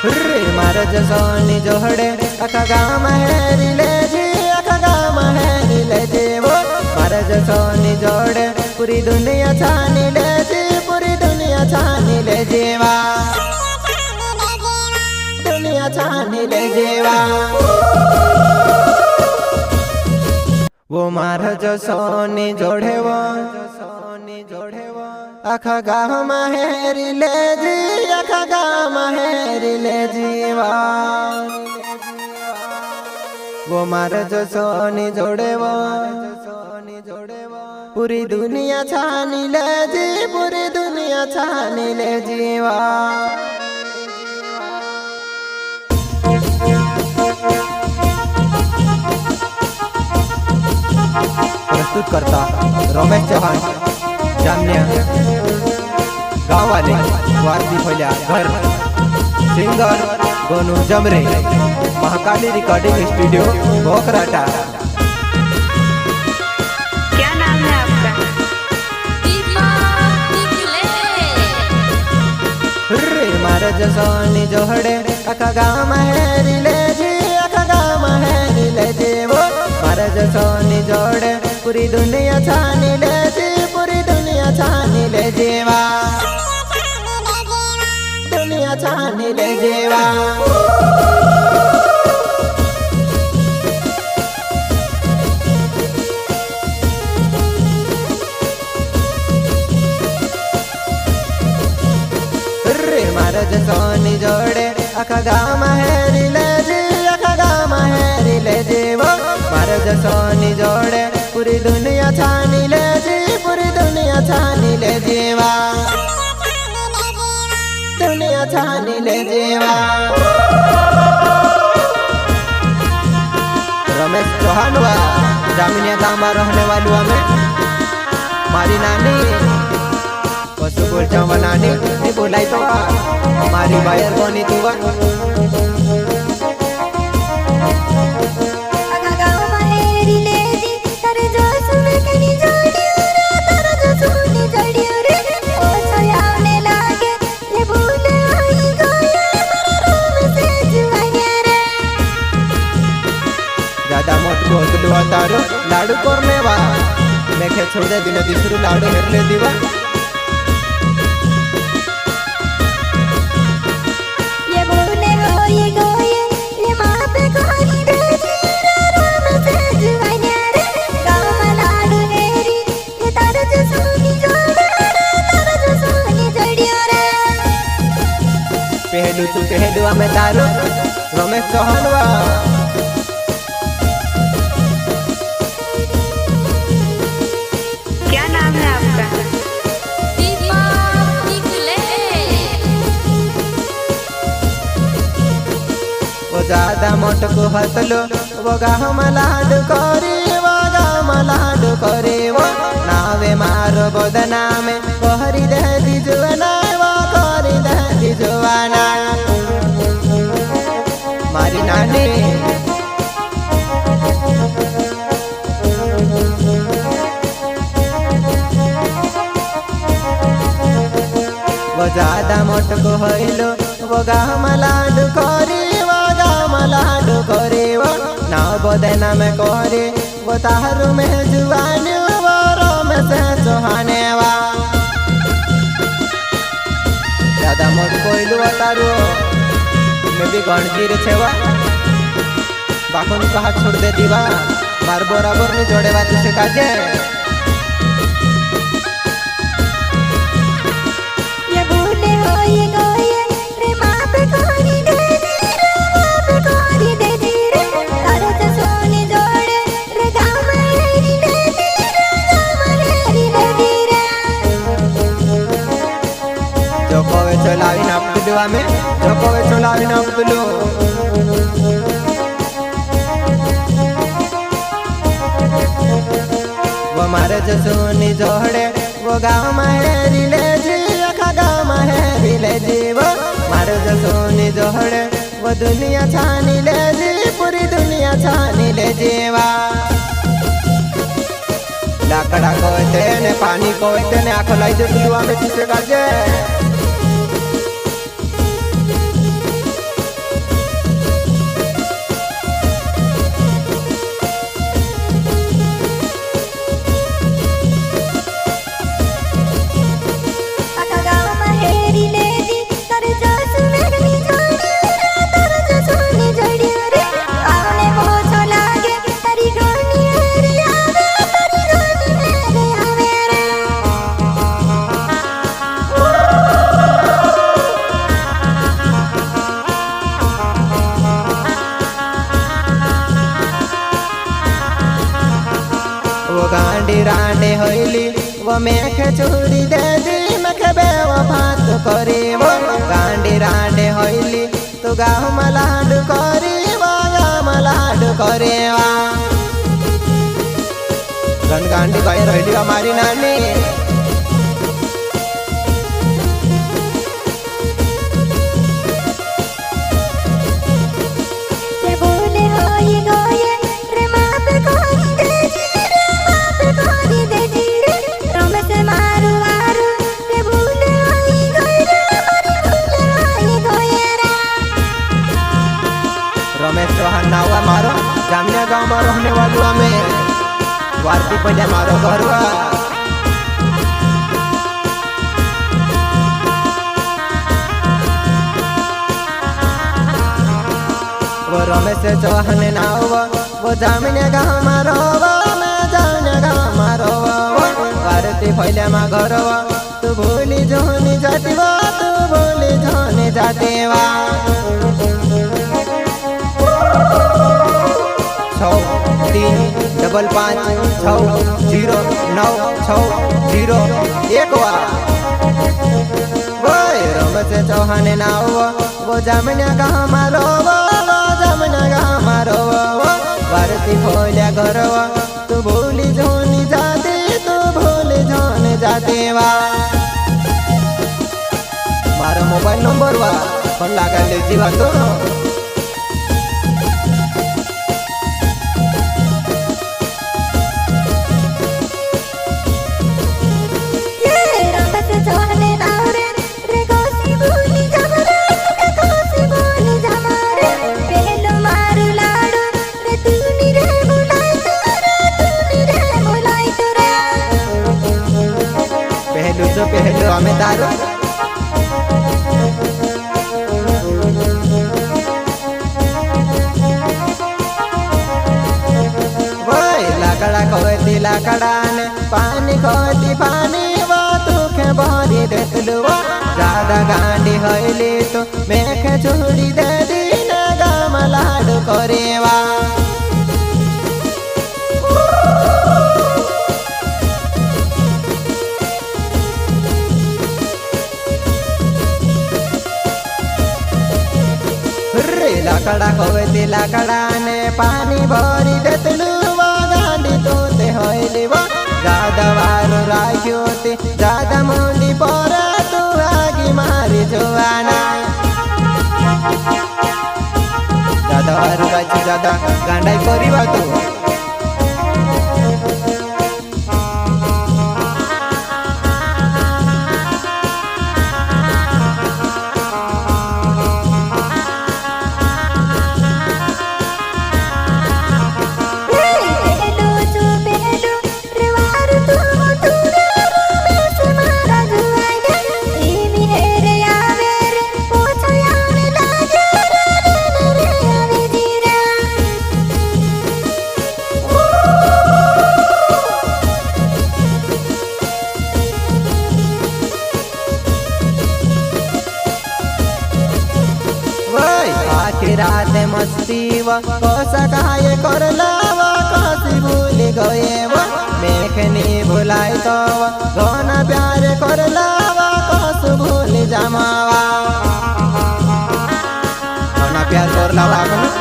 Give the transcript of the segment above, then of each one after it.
रे मारे जसोनी जोड़े आखा गाम हेरी ले जी, आखा गाम हेरी ले जी वो मारे जसोनी जोड़े पूरी दुनिया छानी ले जी, पूरी दुनिया छानी ले जीवा, दुनिया छानी ले जीवा। वो मारे जसोनी जोड़े वो आखा गाम हेरी ले जी, आखा गाम हेरी ले जीवा। वो मारे जो सोनी जोड़े वो पूरी दुनिया छानी ले जी, पूरी दुनिया छानी ले जीवा। प्रस्तुत करता रमेश चौहान, जामनिया गाँव वाले वारदी फैलिया घर, सिंगर गोनू जमरे, महाकाली रिकॉर्डिंग स्टूडियो भोकराटा। क्या नाम है आपका? रे मारे जसोनी जोड़े आखा गाम हेरी ले जी, आखा गाम हेरी ले जी वो मारे जसोनी जोड़े पूरी दुनिया छानी ले जी, पूरी दुनिया छानी ले जीवा, दुनिया छानी ले जीवा। रे मारे जसोनी जोड़े आखा गाम हेरी ले जी, आखा गाम हेरी ले जी वो मारे जसोनी जोड़े पूरी दुनिया छानी ले जी, पूरी दुनिया छानी ले जीवा, दुनिया छानी ले जीवा। रमेश चौहान हुआ जामिनिया गाँव में रहने वालू हमें मारी नानी पशु बोल जाओ नानी नहीं बोलाई तो मारी बायर कोनी तू ज्यादा मोट बोतलू तारो लाडू करने वा मैं खे छोड़ दे दिले दिसरू लाडू हेरले दीवा। ये बोले ये माँ पे कोई दे राम से जुआने रे गाँव लाडू हेरी ये तारा जो सोनी जोड़े तारा जो सोनी जड़ियो रे। पहलू हमें तारो रमेश चौहान वा। क्या नाम है आपका? वो ज्यादा मोट को हतलो वो गाँव लाडू करी, वो गाँव लाडू करी वो नावे मारो बदना में कहरी दे दिजुआना, वो कहरी दे दिजुआना मारी नानी। वो ज्यादा मोट को होइलो वो गाँव लाडू करी, वो गाँव लाडू करी वो नाव बदना में करी वो तारू में जुआनी वो रोम से चौहाने वा। ज्यादा मोट कोइलू तारू में भी गणगिर छेवा बाकुन कहा छोड़ दे दीवा मार बराबर नहीं जोड़े बात से काजे। ये बोले रे माँ पे कोई दे रे माँ पे कोई दे रे तारा जो सोनी जोड़े रे गाँव हेरी ले रे गाँव हेरी ले रे। जो कोवे चलावी ना पुलवा में, जो कोवे चलावी ना पुलू वो मारे जसोनी जोड़े वो गाँव हेरी ले जी, आखा गाँव हेरी ले जी वो मारे जसोनी जोड़े वो दुनिया छानी ले जी, पूरी दुनिया छानी ले जीवा। लाकड़ा कहते ने पानी कहते ने आँख लाई दे पिलुआ में किसे काजे। गांडी रांडे होइली वो मेखे चूड़ी दे दी मेखे बेवफा तू करे वो गांडी रांडे होइली तू गाँव मलाड करी वो गाँव मलाड करे वा गांडी बाई रही हमारी नानी रमेश चौहान नाव मारो जामने गाँव में रहने वालों हमें वारती पहले मारो घरवा वो रमेश चौहान नाव वो जामने गाँव मारो मैं जामने गाँव मारो वारती पहले मा घरवा तू भूली जोनी जाती वा तू भूली जोनी जाती वा 635560961 रमेश चौहान नाव वो जामने गाँव मारो जामने गाँव मारो वारती खोल्या घरवा तू भूली जोनी जाती तू भूली जोनी जाती वा मारो मोबाइल नंबर वा फोन लगा लीजिए वा तो पहले हमें दारू लाकड़ा खोती लाकड़ा ने पानी खोती पानी वो तुखे भरी देतलु ज्यादा गांडी होइली तो मेखे चूड़ी दे दी ना गाम लाड करेवा लाकड़ा खोती लाकड़ा ने पानी भरी देतलु गांडी तोते होइली वो ज्यादा वार राखियोती ज्यादा मुंडी पर तू आगी मारी जोवाना ज्यादा वार राखी ज्यादा गांडाई करीबा तू रात मस्ती व कोसा काये करला व कोसी भूल गए व मेखनी भुलाई तो गोना प्यार करला व कोस भूल जमावा गोना प्यार करला व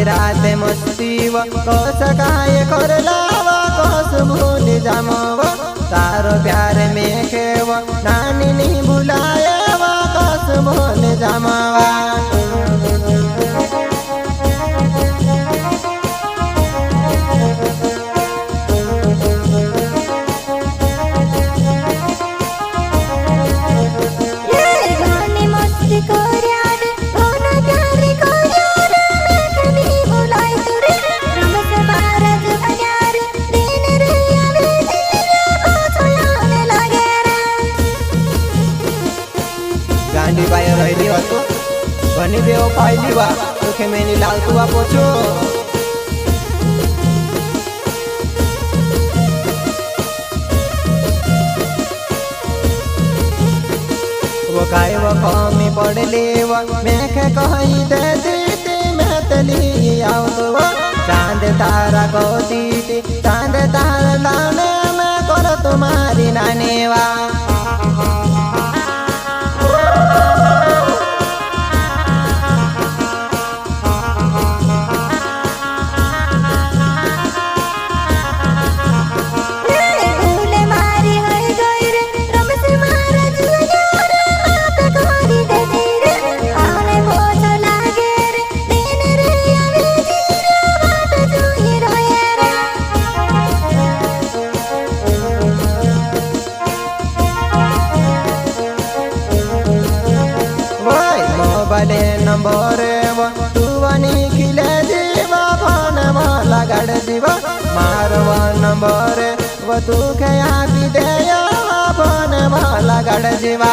रात मस्ती व कोसा काये करला कोस भूल जामव तारो प्यार में खेव नानी नहीं भुलाए वा कोस भूल जामवा गांडी बाय रहली हतो बनी देव पाइली बा तोखे मैंने लालतू बा पोछो वो काय वो कमी पड़ली वो मैं कही दे दीदी मैं तली आओ तो चांद तारा को दीदी चांद तारा लाने में करो तुम्हारी नानी वा बले नंबर वो तू वनी खिले जीवा फोन वाला गड़ जीवा मारवा नंबर वो तू के आती दे फोन वाला गड़ जीवा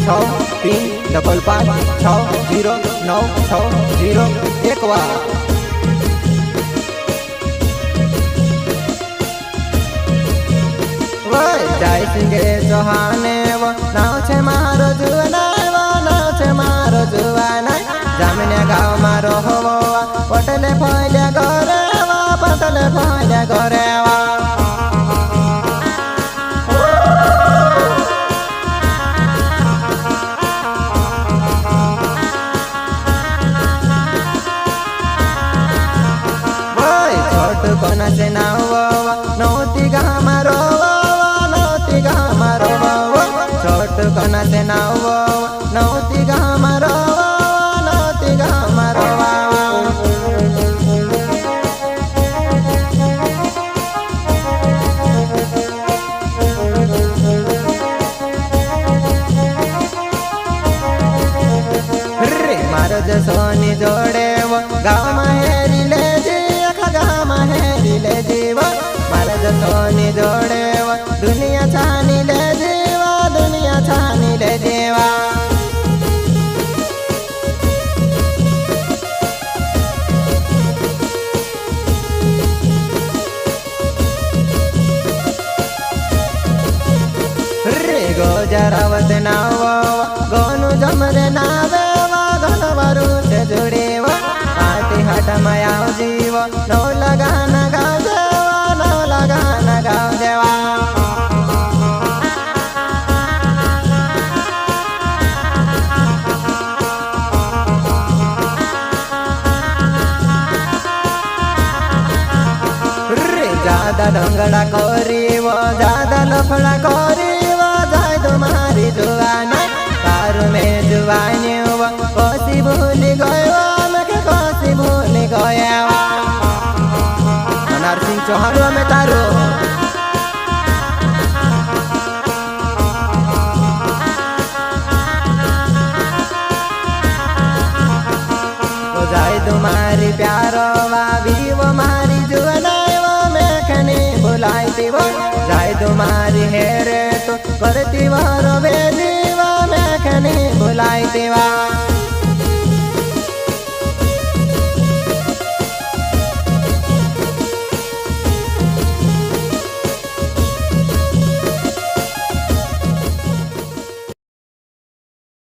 635560960 वा जय सिंह चौहाने वो नाव छे मारो जुना मारो जुवाना जामने गाँव मारो होवा पटले फैले गरेवा पटले फैले गरेवा छोट कोना से नाव नौती गाँव मारो नौती गाँव मारो छोट कोना से नाव नौती गाँव मारो नौती गाँव मारो मारो जो सोनी जोड़े वो गाँव माहेरी ले जी गाँव माहेरी ले जीवा मारो जो सोनी जोड़े वो दुनिया छानी ले जीवा दुनिया छानी ले जीवा गोजरावत नाव गोनु जमरे नावे गनु बरू से जुड़े पाटी हट मयाव जीव नौ लगाना गाँव देवा नौ लगाना गाँव देवा ज्यादा ढंगड़ा करी वो ज्यादा लफड़ा करी जाए तुम्हारी जुआना कार में जुआनी हुआ कोसी भूल गयो मैं कोसी भूल गया नरसिंह चौहान में तारो तो जाए तुम्हारी प्यारो वावी वो मारी जुआना मैं खने बुलाई थी वो जाए तुम्हारी हेरे तो करती वारो बेजीवा मैं खनी बुलाई देवा।